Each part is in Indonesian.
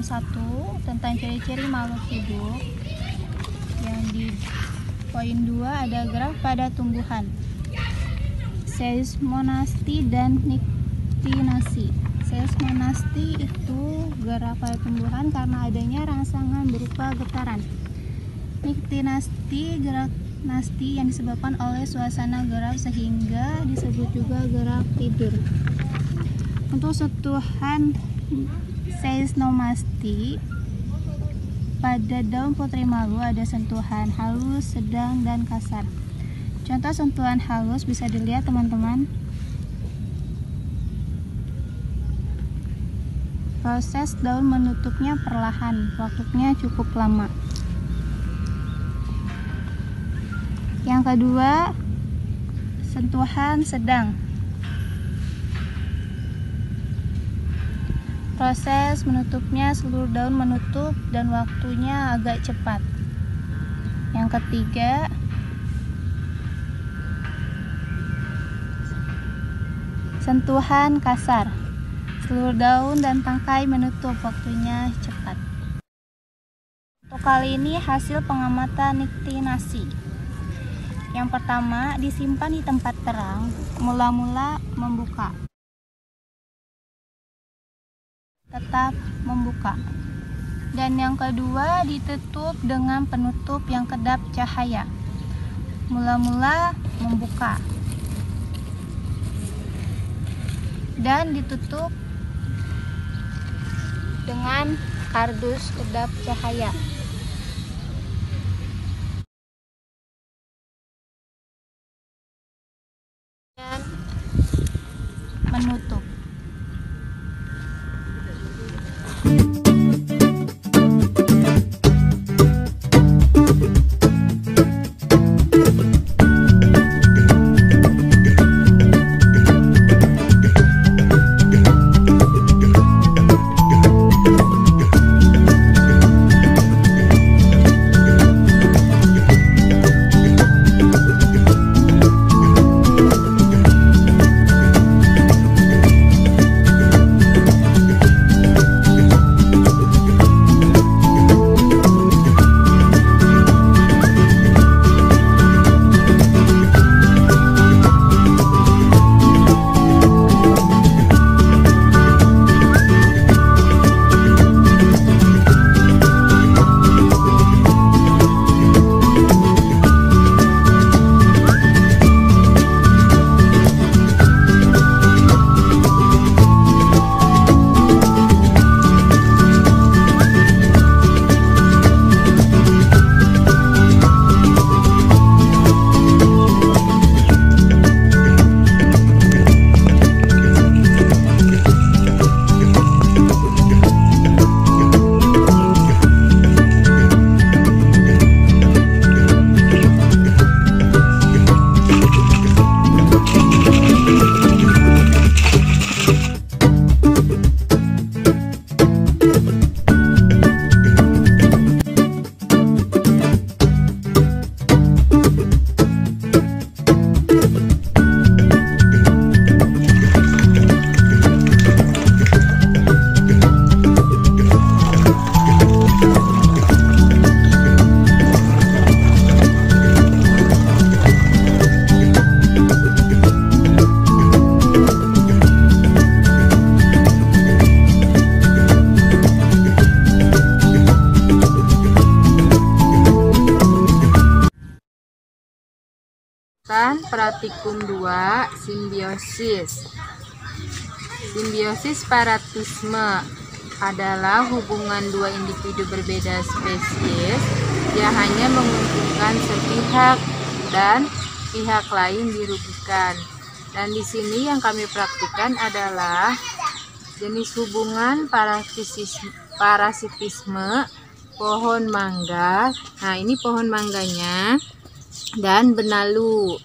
1 tentang ciri-ciri makhluk hidup. Yang di poin 2 ada graf pada tumbuhan, seismonasti dan niktinasi. Seismonasti itu gerak pada tumbuhan karena adanya rangsangan berupa getaran. Niktinasti gerak nasti yang disebabkan oleh suasana gerak sehingga disebut juga gerak tidur. Untuk sentuhan seismomasti, pada daun putri malu ada sentuhan halus, sedang, dan kasar. Contoh sentuhan halus bisa dilihat teman-teman. Proses daun menutupnya perlahan, waktunya cukup lama. Yang kedua, sentuhan sedang. Proses menutupnya seluruh daun menutup dan waktunya agak cepat. Yang ketiga, sentuhan kasar. Seluruh daun dan tangkai menutup, waktunya cepat. Untuk kali ini hasil pengamatan niktinasi. Yang pertama, disimpan di tempat terang, mula-mula membuka. Tetap membuka. Dan yang kedua, ditutup dengan penutup yang kedap cahaya. Mula-mula membuka. Dan ditutup dengan kardus kedap cahaya. Dan menutup. Praktikum 2, simbiosis. Simbiosis paratisme adalah hubungan dua individu berbeda spesies yang hanya menguntungkan sepihak dan pihak lain dirugikan. Dan di sini yang kami praktikkan adalah jenis hubungan parasitisme pohon mangga. Nah, ini pohon mangganya dan benalu.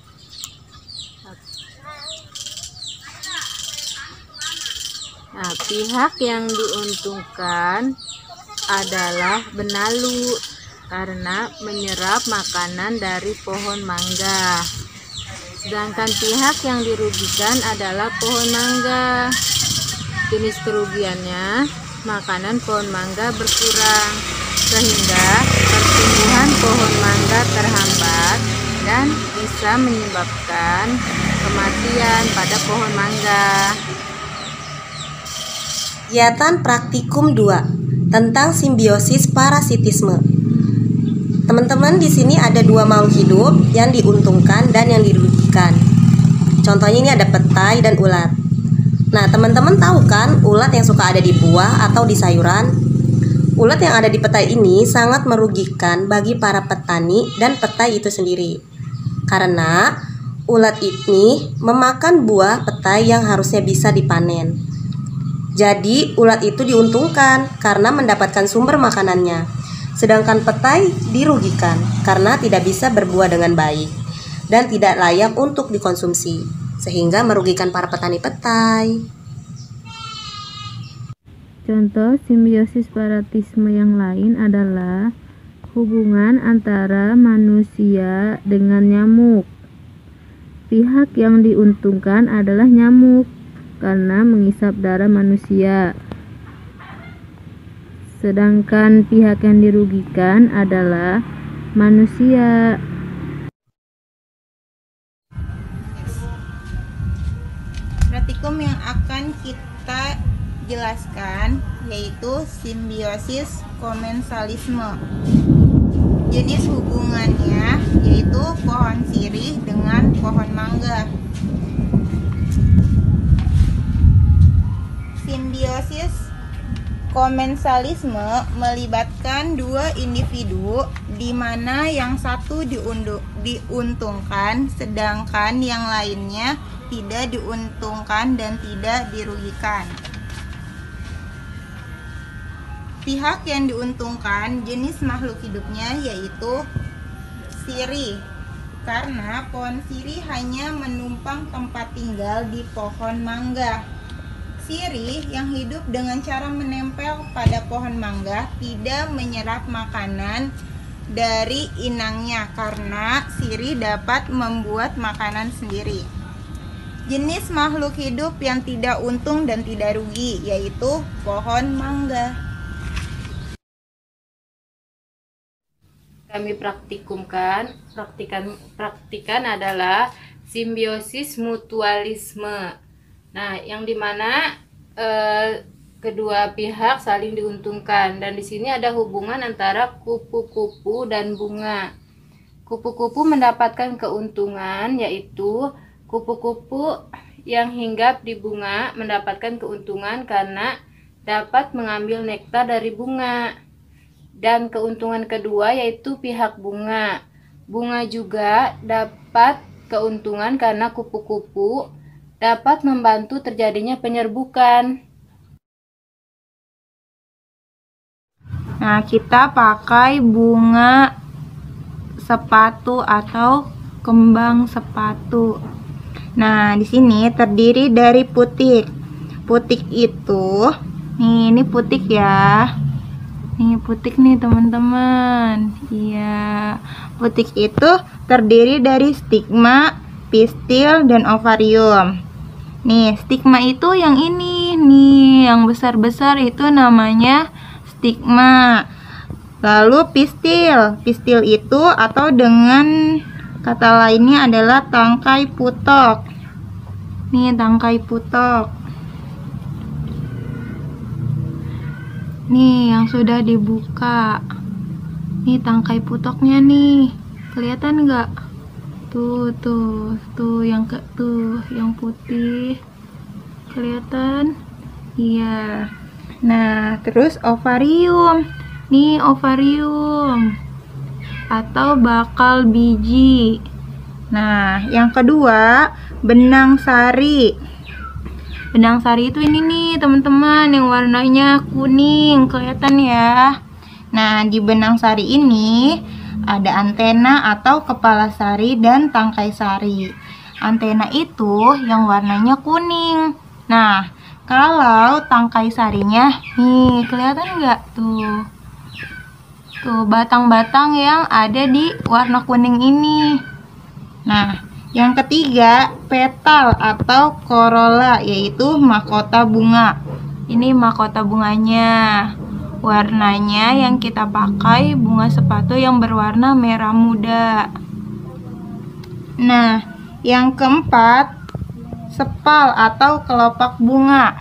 Nah, pihak yang diuntungkan adalah benalu karena menyerap makanan dari pohon mangga. Sedangkan pihak yang dirugikan adalah pohon mangga. Jenis kerugiannya makanan pohon mangga berkurang, sehingga pertumbuhan pohon mangga terhambat dan bisa menyebabkan kematian pada pohon mangga. Kegiatan praktikum 2 tentang simbiosis parasitisme. Teman-teman, di sini ada 2 makhluk hidup yang diuntungkan dan yang dirugikan. Contohnya ini ada petai dan ulat. Nah, teman-teman tahu kan ulat yang suka ada di buah atau di sayuran? Ulat yang ada di petai ini sangat merugikan bagi para petani dan petai itu sendiri. Karena ulat ini memakan buah petai yang harusnya bisa dipanen. Jadi, ulat itu diuntungkan karena mendapatkan sumber makanannya. Sedangkan petai dirugikan karena tidak bisa berbuah dengan baik dan tidak layak untuk dikonsumsi, sehingga merugikan para petani petai. Contoh simbiosis parasitisme yang lain adalah hubungan antara manusia dengan nyamuk. Pihak yang diuntungkan adalah nyamuk karena menghisap darah manusia. Sedangkan pihak yang dirugikan adalah manusia. Praktikum yang akan kita jelaskan yaitu simbiosis komensalisme. Jenis hubungannya yaitu pohon sirih dengan pohon mangga. Simbiosis komensalisme melibatkan 2 individu di mana yang satu diuntungkan sedangkan yang lainnya tidak diuntungkan dan tidak dirugikan. Pihak yang diuntungkan jenis makhluk hidupnya yaitu sirih, karena pohon sirih hanya menumpang tempat tinggal di pohon mangga. Sirih yang hidup dengan cara menempel pada pohon mangga tidak menyerap makanan dari inangnya karena sirih dapat membuat makanan sendiri. Jenis makhluk hidup yang tidak untung dan tidak rugi yaitu pohon mangga. Kami praktikan adalah simbiosis mutualisme. Nah, yang dimana kedua pihak saling diuntungkan, dan di sini ada hubungan antara kupu-kupu dan bunga. Kupu-kupu mendapatkan keuntungan, yaitu kupu-kupu yang hinggap di bunga mendapatkan keuntungan karena dapat mengambil nektar dari bunga. Dan keuntungan kedua yaitu pihak bunga. Bunga juga dapat keuntungan karena kupu-kupu dapat membantu terjadinya penyerbukan. Nah, kita pakai bunga sepatu atau kembang sepatu. Nah, di sini terdiri dari putik. Putik itu, ini putik ya. Ini putik nih teman-teman. Iya, putik itu terdiri dari stigma, pistil, dan ovarium. Nih, stigma itu yang ini nih, yang besar-besar itu namanya stigma. Lalu pistil. Pistil itu atau dengan kata lainnya adalah tangkai putok. Nih, tangkai putok. Nih, yang sudah dibuka. Nih, tangkai putoknya nih. Kelihatan nggak? Tuh yang putih. Kelihatan? Iya. Nah, terus ovarium. Nih, ovarium atau bakal biji. Nah, yang kedua, benang sari. Benang sari itu ini nih, teman-teman, yang warnanya kuning, kelihatan ya. Nah, di benang sari ini ada antena atau kepala sari dan tangkai sari. Antena itu yang warnanya kuning. Nah, kalau tangkai sarinya, nih, kelihatan nggak tuh? Tuh, batang-batang yang ada di warna kuning ini. Nah, yang ketiga, petal atau corolla, yaitu mahkota bunga. Ini mahkota bunganya. Warnanya yang kita pakai bunga sepatu yang berwarna merah muda. Nah, yang keempat, sepal atau kelopak bunga.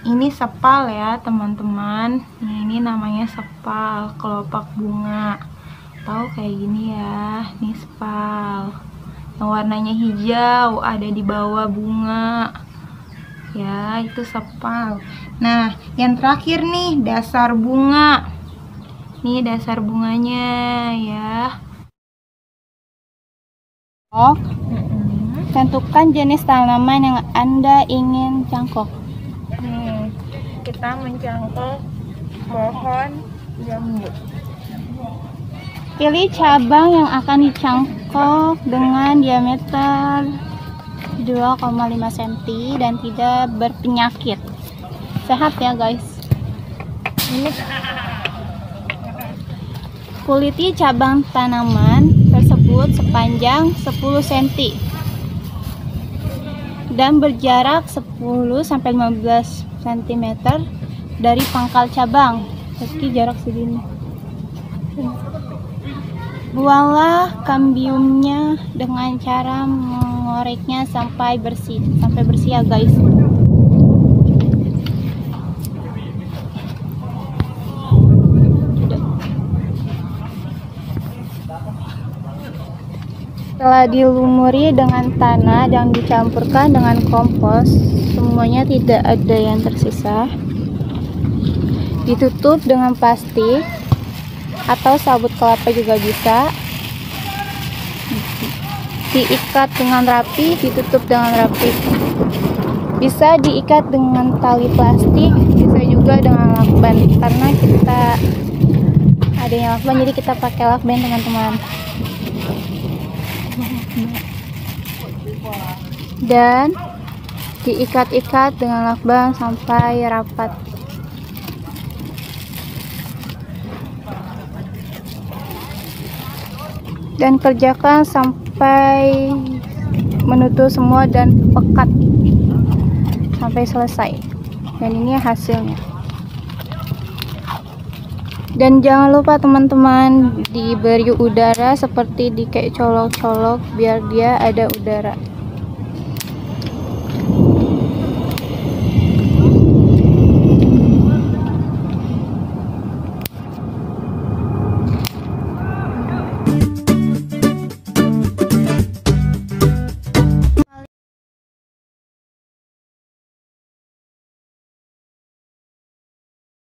Ini sepal ya teman-teman. Ini namanya sepal, kelopak bunga. Tahu kayak gini ya. Ini sepal. Yang warnanya hijau ada di bawah bunga. Ya, itu sepal. Nah, yang terakhir nih, dasar bunga. Nih dasar bunganya ya. Tentukan jenis tanaman yang Anda ingin cangkok. Nih, kita mencangkok pohon jambu. Pilih cabang yang akan dicangkok dengan diameter 2,5 cm dan tidak berpenyakit. Sehat ya guys. Ini kuliti cabang tanaman tersebut sepanjang 10 cm dan berjarak 10-15 cm dari pangkal cabang. Jadi jarak segini. Buanglah kambiumnya dengan cara mengoreknya sampai bersih ya guys. Setelah dilumuri dengan tanah dan dicampurkan dengan kompos, semuanya tidak ada yang tersisa. Ditutup dengan plastik atau sabut kelapa juga bisa. Diikat dengan rapi, ditutup dengan rapi. Bisa diikat dengan tali plastik, bisa juga dengan lakban. Karena kita adanya lakban, jadi kita pakai lakban teman-teman. Dan diikat-ikat dengan lakban sampai rapat. Dan kerjakan sampai menutup semua dan pekat sampai selesai. Dan ini hasilnya. Dan jangan lupa teman-teman diberi udara seperti di kayak colok-colok biar dia ada udara.